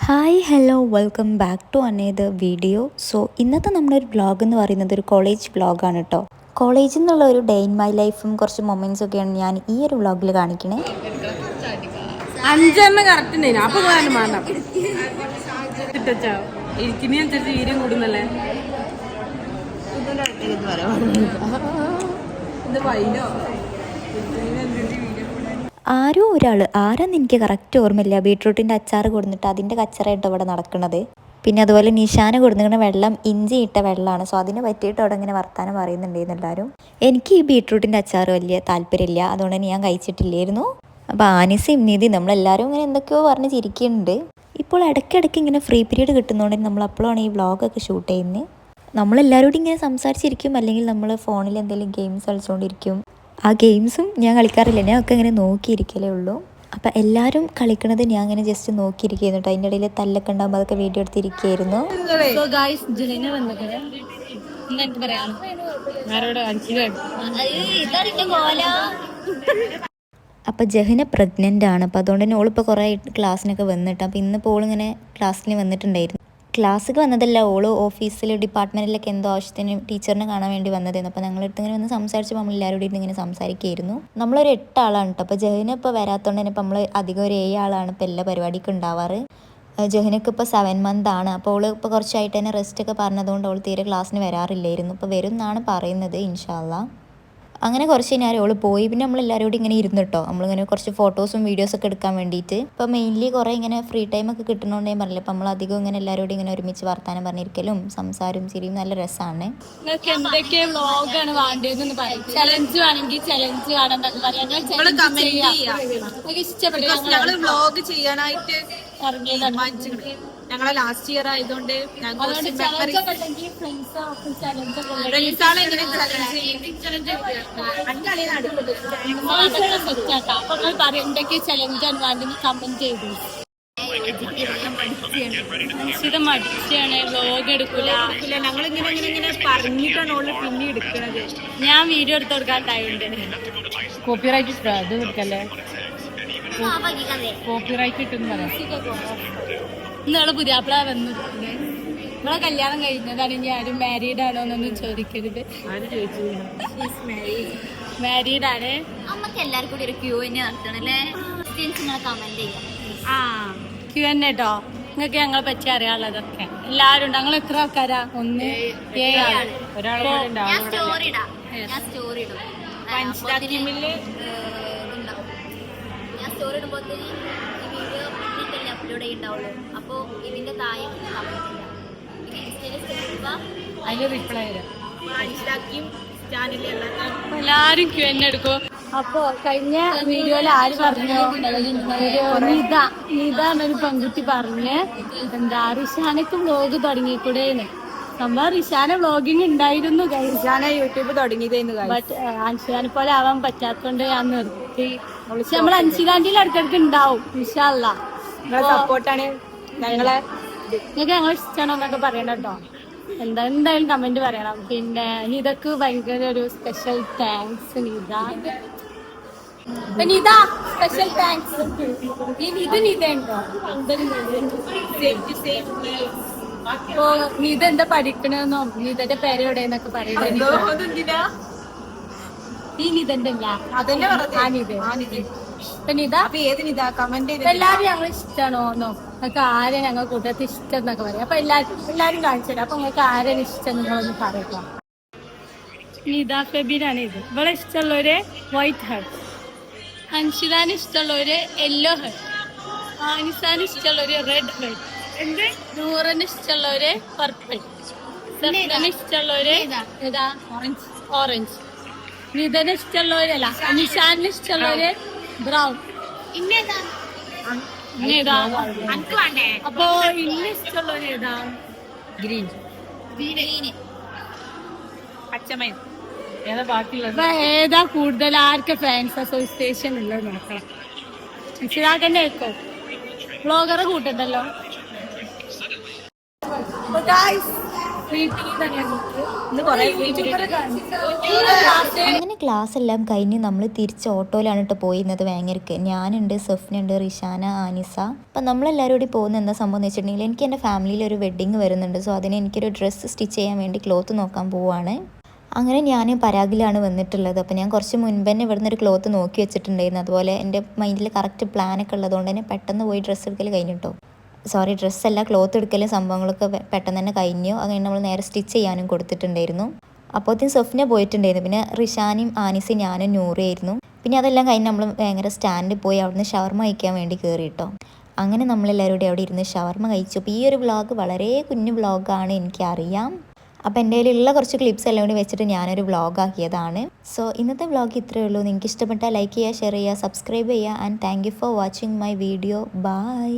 Hi hello welcome back to another video. So ഇന്നത്തെ നമ്മുടെ ഒരു വ്ളോഗ് എന്ന് പറയുന്നത് ഒരു കോളേജ് വ്ളോഗാണ് കേട്ടോ. കോളേജിൽ നിന്നുള്ള ഒരു ഡേ ഇൻ മൈ ലൈഫും കുറച്ച് മൊമെൻറ്റ്സ് ഒക്കെയാണ് ഞാൻ ഈ ഒരു വ്ളോഗിൽ കാണിക്കണേ. 5 കറക്റ്റ് അപ്പൊ വേണം ഇരിക്കുന്നതിനനുസരിച്ച് വീര്യം കൂടുന്നല്ലേ. ആരോ ഒരാൾ ആരാന്ന് എനിക്ക് കറക്റ്റ് ഓർമ്മയില്ല ബീട്രൂട്ടിൻ്റെ അച്ചാർ കൊടുത്തിട്ട് അതിൻ്റെ കച്ചറായിട്ട് ഇവിടെ നടക്കുന്നത്. പിന്നെ അതുപോലെ നിഷാന് കൊടുത്തിരിക്കുന്ന വെള്ളം ഇഞ്ചി ഇട്ട വെള്ളമാണ്. സോ അതിനെ പറ്റിയിട്ട് അവിടെ ഇങ്ങനെ വർത്താനം പറയുന്നുണ്ടായിരുന്നു എല്ലാവരും. എനിക്ക് ഈ ബീട്രൂട്ടിൻ്റെ അച്ചാർ വലിയ താല്പര്യമില്ല, അതുകൊണ്ട് തന്നെ ഞാൻ കഴിച്ചിട്ടില്ലായിരുന്നു. അപ്പോൾ ആനിസയും നീതി നമ്മളെല്ലാവരും ഇങ്ങനെ എന്തൊക്കെയോ പറഞ്ഞ് ചിരിക്കുന്നുണ്ട്. ഇപ്പോൾ ഇടയ്ക്കിടയ്ക്ക് ഇങ്ങനെ ഫ്രീ പീരീഡ് കിട്ടുന്നതുകൊണ്ട് നമ്മൾ അപ്പോഴാണ് ഈ വ്ളോഗൊക്കെ ഷൂട്ട് ചെയ്യുന്നത്. നമ്മളെല്ലാവരോടും ഇങ്ങനെ സംസാരിച്ചിരിക്കും, അല്ലെങ്കിൽ നമ്മൾ ഫോണിൽ എന്തെങ്കിലും ഗെയിംസ് കളിച്ചുകൊണ്ടിരിക്കും. ആ ഗെയിംസും ഞാൻ കളിക്കാറില്ല, ഞാൻ ഒക്കെ ഇങ്ങനെ നോക്കിയിരിക്കലേ ഉള്ളൂ. അപ്പം എല്ലാവരും കളിക്കണത് ഞാൻ ഇങ്ങനെ ജസ്റ്റ് നോക്കിയിരിക്കുന്നു കേട്ടോ. അതിൻ്റെ ഇടയിൽ തല്ലൊക്കെ ഉണ്ടാകുമ്പോൾ അതൊക്കെ വീഡിയോ എടുത്തിരിക്കുകയായിരുന്നു. അപ്പം ജഹന പ്രഗ്നൻ്റ് ആണ്. അപ്പോൾ അതുകൊണ്ട് തന്നെ ഓളിപ്പോൾ കുറേ ക്ലാസ്സിനൊക്കെ വന്നിട്ട്, അപ്പോൾ ഇന്നിപ്പോൾ ഓളിങ്ങനെ ക്ലാസ്സിന് വന്നിട്ടുണ്ടായിരുന്നു. ക്ലാസ്സിക്ക് വന്നതല്ല, ഓള് ഓഫീസിൽ ഡിപ്പാർട്ട്മെൻറ്റിലൊക്കെ എന്തോ ആവശ്യത്തിന് ടീച്ചറിനെ കാണാൻ വേണ്ടി വന്നതായിരുന്നു. അപ്പോൾ ഞങ്ങളടുത്ത് ഇങ്ങനെ വന്ന് സംസാരിച്ചപ്പോൾ നമ്മൾ എല്ലാവരോടും ഇരുന്ന് ഇങ്ങനെ സംസാരിക്കുകയായിരുന്നു. നമ്മളൊരു 8 ആളാണ് കേട്ടോ. അപ്പോൾ ജഹന ഇപ്പോൾ വരാത്തതുകൊണ്ട് തന്നെ ഇപ്പോൾ നമ്മൾ അധികം ഒരു 7 ആളാണ് ഇപ്പോൾ എല്ലാ പരിപാടിക്കും ഉണ്ടാവാറ്. ജഹനക്ക് ഇപ്പോൾ 7 മന്ത് ആണ്. അപ്പോൾ അവൾ ഇപ്പോൾ കുറച്ചായിട്ട് തന്നെ റെസ്റ്റ് ഒക്കെ പറഞ്ഞതുകൊണ്ട് അവൾ തീരെ ക്ലാസ്സിന് വരാറില്ലായിരുന്നു. ഇപ്പോൾ വരും എന്നാണ് പറയുന്നത്, ഇൻഷാ അള്ളാ. അങ്ങനെ കുറച്ച് നേരം അവൾ പോയി. പിന്നെ നമ്മളെല്ലാവരോടും ഇങ്ങനെ ഇരുന്നു കേട്ടോ. നമ്മളിങ്ങനെ കുറച്ച് ഫോട്ടോസും വീഡിയോസൊക്കെ എടുക്കാൻ വേണ്ടിയിട്ട്. ഇപ്പോൾ മെയിൻലി കുറേ ഇങ്ങനെ ഫ്രീ ടൈമൊക്കെ കിട്ടുന്നതുകൊണ്ടേ പറഞ്ഞില്ല. അപ്പോൾ നമ്മളധികം ഇങ്ങനെ എല്ലാവരോടും ഇങ്ങനെ ഒരുമിച്ച് വർത്താനം പറഞ്ഞിരിക്കലും സംസാരവും ചിരിയും നല്ല രസമാണ്. എന്തൊക്കെ വ്ളോഗാണ് വേണ്ടതെന്ന് പറയും. ചലഞ്ച് വേണമെങ്കിൽ ചലഞ്ച് കാണാന്നൊക്കെ പറയാം. ഞങ്ങള് വ്ളോഗ് ചെയ്യാനായിട്ട് ഞങ്ങളെ ലാസ്റ്റ് ഇയർ ആയതുകൊണ്ട് എന്തൊക്കെ ചലഞ്ചാണ് വേണ്ടത് കമന്റ് ചെയ്തു. മടിച്ചാണ് വ്ളോഗ് എടുക്കൂല. ഞങ്ങളിങ്ങനെ ഇങ്ങനെ പറഞ്ഞിട്ടാണ് ഓള് പിന്നെ എടുക്കുന്നത്. ഞാൻ വീഡിയോ എടുത്ത് കൊടുക്കാണ്ടായുണ്ട്. കോപ്പിറൈറ്റ് ഇത് കൊടുക്കല്ലേ, കോപ്പിറൈറ്റ് കിട്ടും പറയാം. ഇന്നാളെ പുതിയാപ്പിള വന്നു. നമ്മളെ കല്യാണം കഴിഞ്ഞതാണ്, ഇനി ആരും മാരീഡ് ആണോ എന്നൊന്നും ചോദിക്കരുത്. മാരീഡ് ആണ്. നമുക്ക് എല്ലാവർക്കും കൂടി ഒരു Q&A നടത്തണല്ലേ. കമന്റ് ചെയ്യാം. Q&A കേട്ടോ. നിങ്ങൾക്ക് ഞങ്ങളെ പറ്റി അറിയാനുള്ളതൊക്കെ എല്ലാവരും ഉണ്ട്. ഞങ്ങൾ എത്ര ആൾക്കാരാ? 1 7 ആൾ. ഞാൻ സ്റ്റോറി ഇടാം. ഞാൻ സ്റ്റോറി ഇടുമ്പോൾ ഈ വീഡിയോ വീട്ടിൽ അപ്ലോഡ് ചെയ്യുന്നുണ്ടാവുള്ളൂ. അപ്പോൾ ഇതിന്റെ താഴെ അതിന് റിപ്ലൈ എല്ലാരും Q&A എടുക്കും. അപ്പൊ കഴിഞ്ഞ വീഡിയോയിൽ ആര് പറഞ്ഞു? നീത എന്നൊരു പെൺകുട്ടി പറഞ്ഞ് എന്താ റിഷാനക്ക് വ്ളോഗ് തുടങ്ങിക്കൂടെന്ന്. സംഭവം റിഷാന വ്ളോഗിങ് ഉണ്ടായിരുന്നു, യൂട്യൂബ് തുടങ്ങിയതായിരുന്നു. ബട്ട് അൻഷിലാനെ പോലെ ആവാൻ പറ്റാത്തോണ്ട് ഞാൻ നിർത്തി. പക്ഷെ നമ്മൾ അൻഷിലാന്റിയിൽ ഇടയ്ക്കിടയ്ക്ക് ഉണ്ടാവും ഇൻഷാ അല്ലാ. സപ്പോർട്ടാണ് ഞങ്ങളെ. നിങ്ങൾക്ക് ഞങ്ങൾ ഇഷ്ടമാണോ എന്നൊക്കെ പറയണം കേട്ടോ. എന്തായാലും കമന്റ് പറയണം. പിന്നെ നീതക്ക് ഭയങ്കര ഒരു special thanks. Neetha special thanks. ഇത് നീത ഉണ്ടോ? അപ്പോ നീത എന്താ പഠിക്കണെന്നോ നീതന്റെ പേര് എവിടെയെന്നൊക്കെ പറയുന്നത്. ഈ നീതന്റെ എല്ലാരും ഞങ്ങൾ ഇഷ്ടമാണോന്നോ, നിങ്ങൾക്ക് ആരെ ഞങ്ങൾ കൂട്ടത്തിൽ ഇഷ്ടം എന്നൊക്കെ പറയാം. അപ്പൊ എല്ലാരും കാണിച്ചു തരാം. അപ്പൊ നിങ്ങൾക്ക് ആരെയാണ് ഇഷ്ടം നിങ്ങളൊന്ന് പറയാം. നിത ഫെബിനാണ് ഇത്. ഇവിടെ ഇഷ്ടമുള്ളവര് വൈറ്റ് ഹെഡ്, അൻഷിദാന് ഇഷ്ടമുള്ളവര് യെല്ലോ ഹെഡ്, ആനിസാന് ഇഷ്ടമുള്ളവര് റെഡ് ഹെഡ്, നൂറിന് ഇഷ്ടമുള്ളവര് പർപ്പിൾ, സഫ്നാന് ഇഷ്ടമുള്ളവര് ഓറഞ്ച്, നിതന് ഇഷ്ടമുള്ളവരല്ല നിഷാനിന് ഇഷ്ടമുള്ളവര് ബ്രൗൺ. അപ്പൊ ഇന്ന ഇഷ്ടമുള്ളവര് ഏതാ? ഗ്രീൻ, പച്ചമയം. ഏതാ കൂടുതൽ ആർക്ക് ഫാൻസ് അസോസിയേഷൻ ഉള്ളത് നോക്കണം. മനസ്സിലാക്കന്നെ വെക്കോ. വ്ളോഗറെ കൂട്ടുണ്ടല്ലോ. ഇന്ന് കുറേ വീട്ടിൽ അങ്ങനെ ക്ലാസ് എല്ലാം കഴിഞ്ഞ് നമ്മൾ തിരിച്ച് ഓട്ടോയിലാണ് കേട്ടോ പോയിരുന്നത് വേങ്ങരക്ക്. ഞാനുണ്ട്, സഫ്നുണ്ട്, റിഷാന, ആനിസ. അപ്പം നമ്മളെല്ലാവരും കൂടി പോകുന്ന എന്താ സംഭവം എന്ന് വെച്ചിട്ടുണ്ടെങ്കിൽ എനിക്ക് എൻ്റെ ഫാമിലിയിൽ ഒരു വെഡ്ഡിങ് വരുന്നുണ്ട്. സോ അതിന് എനിക്കൊരു ഡ്രസ്സ് സ്റ്റിച്ച് ചെയ്യാൻ വേണ്ടി ക്ലോത്ത് നോക്കാൻ പോവുകയാണ്. അങ്ങനെ ഞാൻ പരാഗിലാണ് വന്നിട്ടുള്ളത്. അപ്പോൾ ഞാൻ കുറച്ച് മുൻപ് തന്നെ ഇവിടുന്ന് ഒരു ക്ലോത്ത് നോക്കി വെച്ചിട്ടുണ്ടായിരുന്നു. അതുപോലെ എൻ്റെ മൈൻഡിൽ കറക്റ്റ് പ്ലാനൊക്കെ ഉള്ളതുകൊണ്ട് തന്നെ പെട്ടെന്ന് പോയി ഡ്രസ്സ് എടുക്കൽ കഴിഞ്ഞിട്ടോ. സോറി, ഡ്രസ്സല്ല, ക്ലോത്ത് എടുക്കലും സംഭവങ്ങളൊക്കെ പെട്ടെന്ന് തന്നെ കഴിഞ്ഞു. അങ്ങനെ നമ്മൾ നേരെ സ്റ്റിച്ച് ചെയ്യാനും കൊടുത്തിട്ടുണ്ടായിരുന്നു. അപ്പോഴത്തേക്കും സഫ്ന പോയിട്ടുണ്ടായിരുന്നു. പിന്നെ റിഷാനും ആനിസും ഞാനും നൂറിയായിരുന്നു. പിന്നെ അതെല്ലാം കഴിഞ്ഞ് നമ്മൾ ഭയങ്കര സ്റ്റാൻഡിൽ പോയി അവിടുന്ന് ഷവർമ കഴിക്കാൻ വേണ്ടി കയറി കേട്ടോ. അങ്ങനെ നമ്മളെല്ലാവരും കൂടി അവിടെ ഇരുന്ന് ഷവർമ കഴിച്ചു. അപ്പോൾ ഈ ഒരു വ്ളോഗ് വളരെ കുഞ്ഞു വ്ളോഗാണ്, എനിക്കറിയാം. അപ്പോൾ എൻ്റെ കയ്യിലുള്ള കുറച്ച് ക്ലിപ്സ് എല്ലാം കൂടി വെച്ചിട്ട് ഞാനൊരു വ്ളോഗ് ആക്കിയതാണ്. സോ ഇന്നത്തെ വ്ളോഗ് ഇത്രയേ ഉള്ളൂ. നിങ്ങൾക്ക് ഇഷ്ടപ്പെട്ടാൽ ലൈക്ക് ചെയ്യുക, ഷെയർ ചെയ്യുക, സബ്സ്ക്രൈബ് ചെയ്യുക. And thank you for watching my video. By.